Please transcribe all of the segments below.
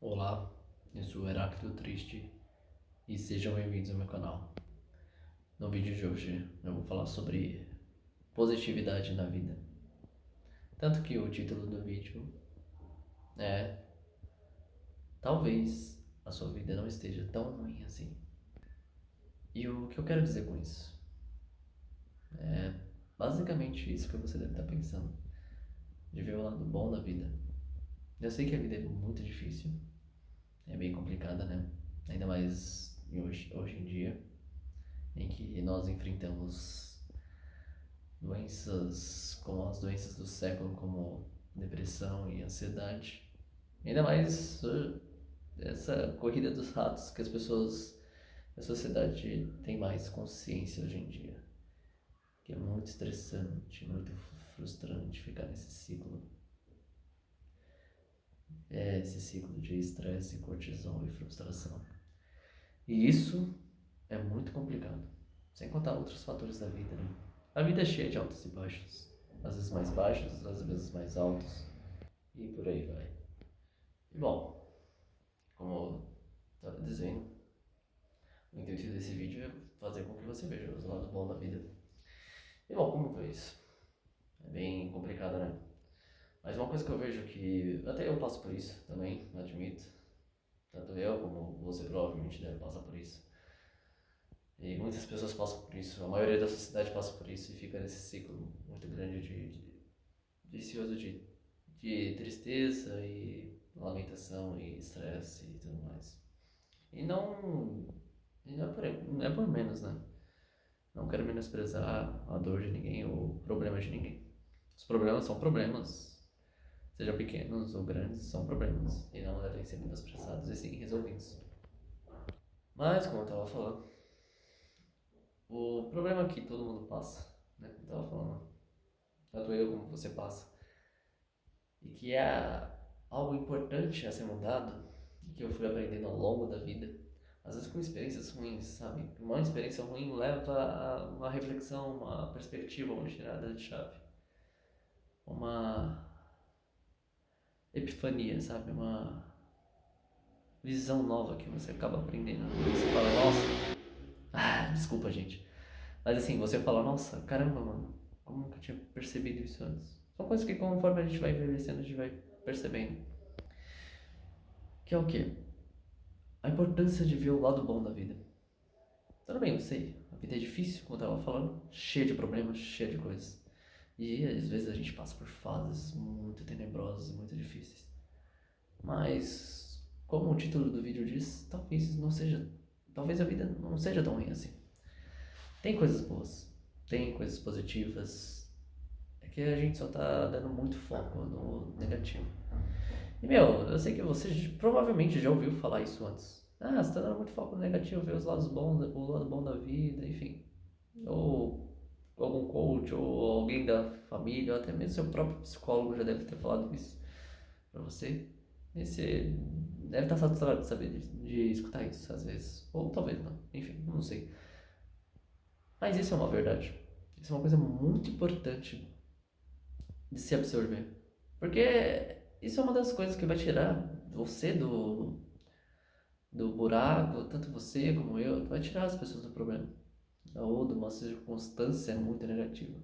Olá, eu sou o Heráclito Triste e sejam bem-vindos ao meu canal. No vídeo de hoje eu vou falar sobre positividade na vida. Tanto que o título do vídeo é Talvez a sua vida não esteja tão ruim assim. E o que eu quero dizer com isso? É basicamente isso que você deve estar pensando, de ver o lado bom da vida. Eu sei que a vida é muito difícil, é bem complicada, né? Ainda mais hoje em dia, em que nós enfrentamos doenças como as doenças do século, como depressão e ansiedade. Ainda mais essa corrida dos ratos que as pessoas, a sociedade tem mais consciência hoje em dia. Que é muito estressante, muito frustrante ficar nesse ciclo. É esse ciclo de estresse, cortisol e frustração. E isso é muito complicado. Sem contar outros fatores da vida, né? A vida é cheia de altos e baixos. Às vezes mais baixos, às vezes mais altos. E por aí vai. E bom, como eu estava dizendo, o intuito desse vídeo é fazer com que você veja os lados bons da vida. E bom, como foi isso? É bem complicado, né? Mas uma coisa que eu vejo que até eu passo por isso também, admito. Tanto eu como você provavelmente deve passar por isso. E muitas pessoas passam por isso, a maioria da sociedade passa por isso e fica nesse ciclo muito grande de vicioso de tristeza e lamentação e estresse e tudo mais. E não é por menos, né? Não quero menosprezar a dor de ninguém ou o problema de ninguém. Os problemas são problemas, sejam pequenos ou grandes, são problemas e não devem ser menosprezados e sim resolvidos. Mas, como eu estava falando, o problema que todo mundo passa, né? Como eu estava falando, tanto eu como você passa, e que é algo importante a ser mudado e que eu fui aprendendo ao longo da vida, às vezes com experiências ruins, sabe? Uma experiência ruim leva a uma reflexão, uma perspectiva, uma tirada de chave, uma epifania, sabe? Uma visão nova que você acaba aprendendo. Você fala, nossa, desculpa, gente. Mas assim, você fala, nossa, caramba, mano, como que eu tinha percebido isso antes? São coisas que conforme a gente vai envelhecendo, a gente vai percebendo. Que é o quê? A importância de ver o lado bom da vida. Tudo bem, eu sei, a vida é difícil, como eu tava falando, cheia de problemas, cheia de coisas. E às vezes a gente passa por fases muito tenebrosas e muito difíceis. Mas, como o título do vídeo diz, talvez a vida não seja tão ruim assim. Tem coisas boas, tem coisas positivas, é que a gente só tá dando muito foco no negativo. E meu, eu sei que você provavelmente já ouviu falar isso antes. Ah, você tá dando muito foco no negativo, ver os lados bons, o lado bom da vida, enfim. Ou algum coach, ou alguém da família, ou até mesmo seu próprio psicólogo já deve ter falado isso pra você. E você deve estar saturado de saber de escutar isso às vezes. Ou talvez não, enfim, não sei. Mas isso é uma verdade. Isso é uma coisa muito importante de se absorver. Porque isso é uma das coisas que vai tirar você do buraco, tanto você como eu, vai tirar as pessoas do problema. Ou de uma circunstância muito negativa.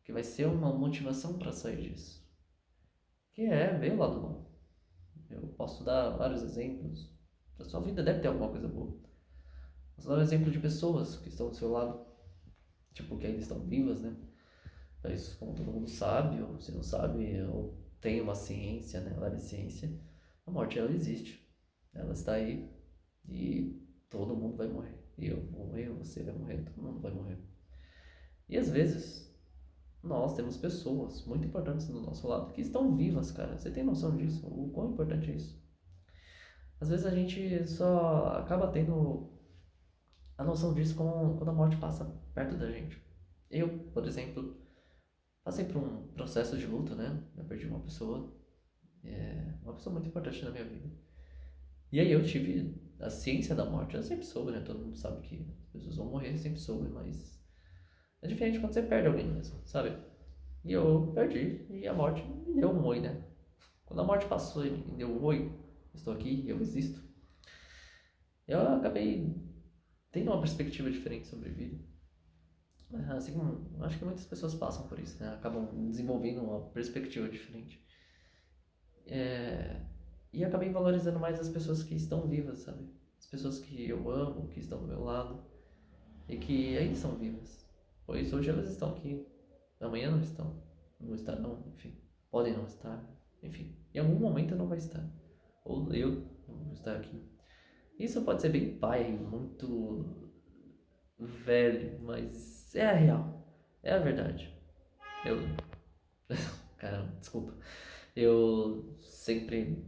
Que vai ser uma motivação para sair disso. Que é ver o lado bom. Eu posso dar vários exemplos. A sua vida deve ter alguma coisa boa. Posso dar um exemplo de pessoas que estão do seu lado, tipo, que ainda estão vivas, né? Mas como todo mundo sabe, ou se não sabe, ou tem uma ciência, né? Leve ciência, a morte ela existe. Ela está aí e todo mundo vai morrer. E eu vou morrer, você vai morrer, todo mundo vai morrer. E às vezes nós temos pessoas muito importantes do nosso lado que estão vivas, cara. Você tem noção disso? O quão importante é isso? Às vezes a gente só acaba tendo a noção disso quando a morte passa perto da gente. Eu, por exemplo, passei por um processo de luto, né? Eu perdi uma pessoa muito importante na minha vida. E aí eu tive a ciência da morte. Eu sempre soube, né? Todo mundo sabe que as pessoas vão morrer, sempre soube, mas é diferente quando você perde alguém mesmo, sabe? E eu perdi, e a morte me deu um oi, né? Quando a morte passou e me deu um oi, estou aqui, eu existo. Eu acabei tendo uma perspectiva diferente sobre a vida. Assim como acho que muitas pessoas passam por isso, né? Acabam desenvolvendo uma perspectiva diferente. E acabei valorizando mais as pessoas que estão vivas, sabe? As pessoas que eu amo, que estão do meu lado e que ainda estão vivas. Pois hoje elas estão aqui, amanhã não estão, não estarão, enfim. Podem não estar, enfim. Em algum momento não vai estar. Ou eu não vou estar aqui. Isso pode ser bem pai, muito velho, mas é a real. É a verdade. Eu. Caramba, desculpa. Eu sempre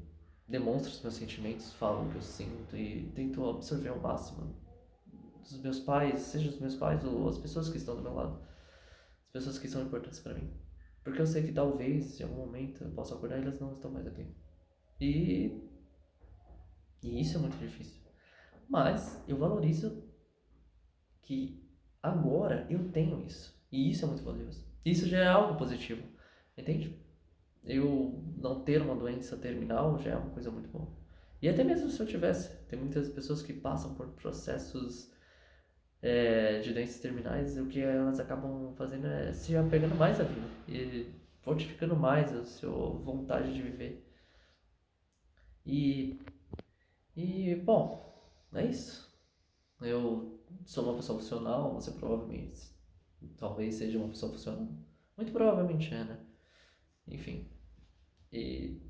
demonstro os meus sentimentos, falo o que eu sinto e tento absorver ao máximo dos meus pais, seja os meus pais ou as pessoas que estão do meu lado, as pessoas que são importantes pra mim. Porque eu sei que talvez, em algum momento, eu possa acordar e elas não estão mais aqui. E, e isso é muito difícil. Mas eu valorizo que agora eu tenho isso. E isso é muito valioso. Isso já é algo positivo. Entende? Eu não ter uma doença terminal já é uma coisa muito boa. E até mesmo se eu tivesse, tem muitas pessoas que passam por processos de doenças terminais, o que elas acabam fazendo é se apegando mais à vida e fortificando mais a sua vontade de viver. E, bom, é isso. Eu sou uma pessoa funcional, você provavelmente, talvez seja uma pessoa funcional. Muito provavelmente é, né? Enfim. E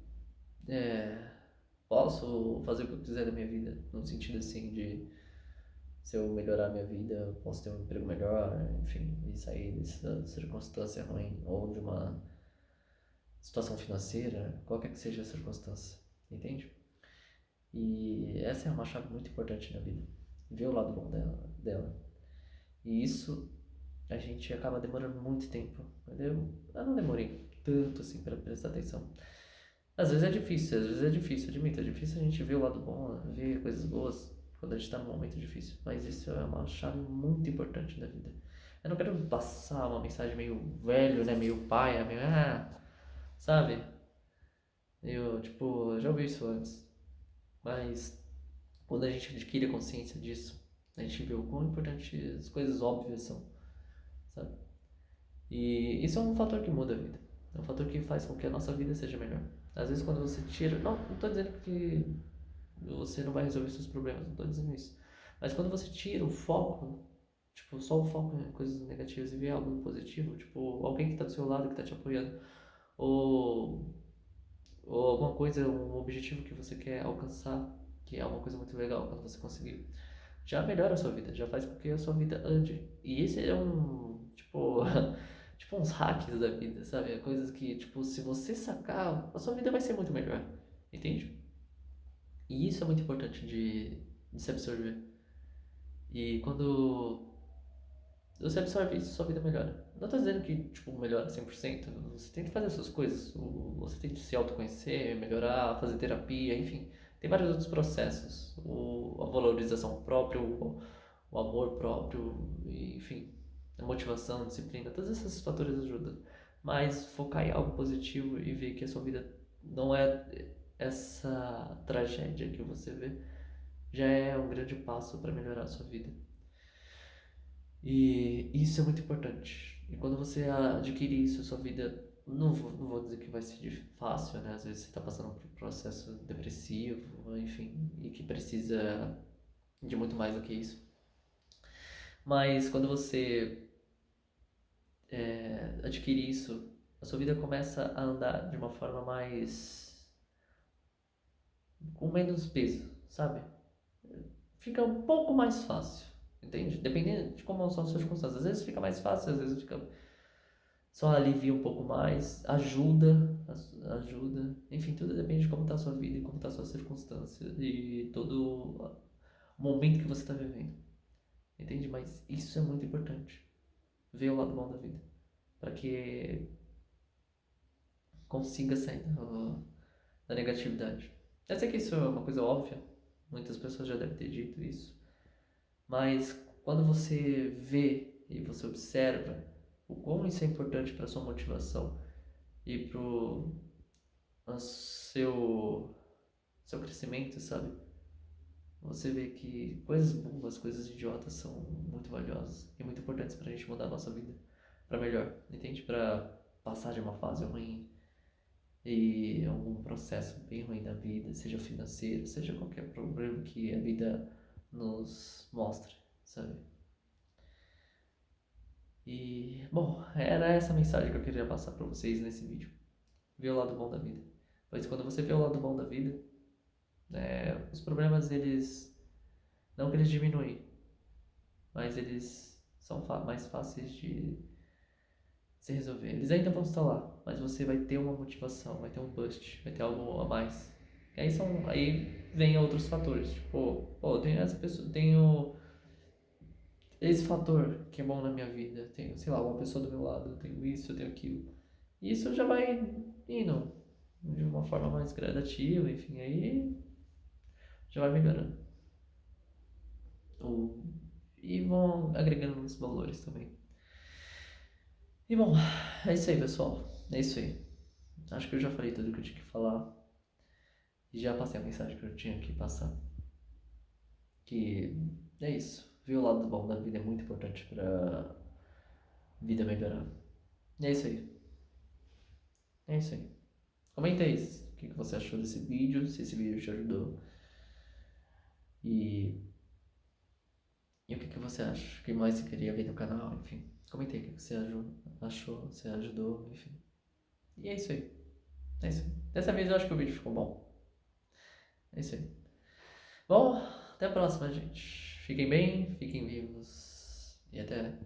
posso fazer o que eu quiser da minha vida, no sentido assim de se eu melhorar minha vida, eu posso ter um emprego melhor, enfim, e sair dessa circunstância ruim ou de uma situação financeira, qualquer que seja a circunstância, entende? E essa é uma chave muito importante na vida, ver o lado bom dela. E isso a gente acaba demorando muito tempo. Eu não demorei tanto assim para prestar atenção. Às vezes é difícil, admito, é difícil a gente ver o lado bom, ver coisas boas quando a gente está num momento difícil. Mas isso é uma chave muito importante da vida. Eu não quero passar uma mensagem meio velho, né, meio paia, meio sabe? Eu, tipo, já ouvi isso antes. Mas quando a gente adquire a consciência disso, a gente vê o quão importante as coisas óbvias são, sabe? E isso é um fator que muda a vida. É um fator que faz com que a nossa vida seja melhor. Às vezes quando você tira... Não tô dizendo que você não vai resolver seus problemas, não tô dizendo isso. Mas quando você tira o foco, tipo, só o foco em coisas negativas e vê algo positivo, tipo, alguém que tá do seu lado, que tá te apoiando, ou, ou alguma coisa, um objetivo que você quer alcançar, que é uma coisa muito legal quando você conseguir, já melhora a sua vida, já faz com que a sua vida ande. E esse é um, tipo, tipo uns hacks da vida, sabe? É coisas que, tipo, se você sacar, a sua vida vai ser muito melhor, entende? E isso é muito importante de se absorver. E quando você absorve isso, sua vida melhora. Não tô dizendo que, tipo, melhora 100%. Você tem que fazer as suas coisas. Você tem que se autoconhecer, melhorar, fazer terapia, enfim. Tem vários outros processos. A valorização própria, o amor próprio, enfim. A motivação, a disciplina. Todos esses fatores ajudam. Mas focar em algo positivo e ver que a sua vida não é essa tragédia que você vê, já é um grande passo para melhorar a sua vida. E isso é muito importante. E quando você adquire isso, a sua vida, não vou dizer que vai ser fácil, né? Às vezes você está passando por um processo depressivo, enfim, e que precisa de muito mais do que isso. Mas quando você adquire isso, a sua vida começa a andar de uma forma mais, com menos peso, sabe? Fica um pouco mais fácil, entende? Dependendo de como são as circunstâncias. Às vezes fica mais fácil, às vezes fica só alivia um pouco mais, ajuda. Enfim, tudo depende de como está a sua vida e como está a sua circunstância e todo o momento que você está vivendo, entende? Mas isso é muito importante, ver o lado bom da vida, para que consiga sair da negatividade. Eu sei que isso é uma coisa óbvia, muitas pessoas já devem ter dito isso, mas quando você vê e você observa o quão isso é importante para sua motivação e pro seu seu crescimento, sabe? Você vê que coisas boas, coisas idiotas são muito valiosas e muito importantes pra gente mudar a nossa vida pra melhor, entende? Pra passar de uma fase ruim e algum processo bem ruim da vida, seja financeiro, seja qualquer problema que a vida nos mostre, sabe? E, bom, era essa mensagem que eu queria passar pra vocês nesse vídeo. Ver o lado bom da vida. Pois quando você vê o lado bom da vida, os problemas, eles, não que eles diminuem, mas eles são mais fáceis de se resolver. Eles ainda vão estar lá, mas você vai ter uma motivação, vai ter um boost, vai ter algo a mais. E aí vem outros fatores, tipo, pô, tenho essa pessoa, tenho esse fator que é bom na minha vida, tenho, sei lá, uma pessoa do meu lado, eu tenho isso, eu tenho aquilo. E isso já vai indo de uma forma mais gradativa, enfim, aí já vai melhorando. Ou, e vão agregando muitos valores também. E bom, é isso aí, pessoal. É isso aí. Acho que eu já falei tudo que eu tinha que falar. E já passei a mensagem que eu tinha que passar. Que é isso. Ver o lado bom da vida é muito importante pra vida melhorar. E é isso aí. É isso aí. Comenta aí o que você achou desse vídeo, se esse vídeo te ajudou. E, e o que você acha? O que mais você queria ver no canal, enfim. Comenta aí o que você achou, se ajudou, enfim. E é isso aí. É isso aí. Dessa vez eu acho que o vídeo ficou bom. É isso aí. Bom, até a próxima, gente. Fiquem bem, fiquem vivos e até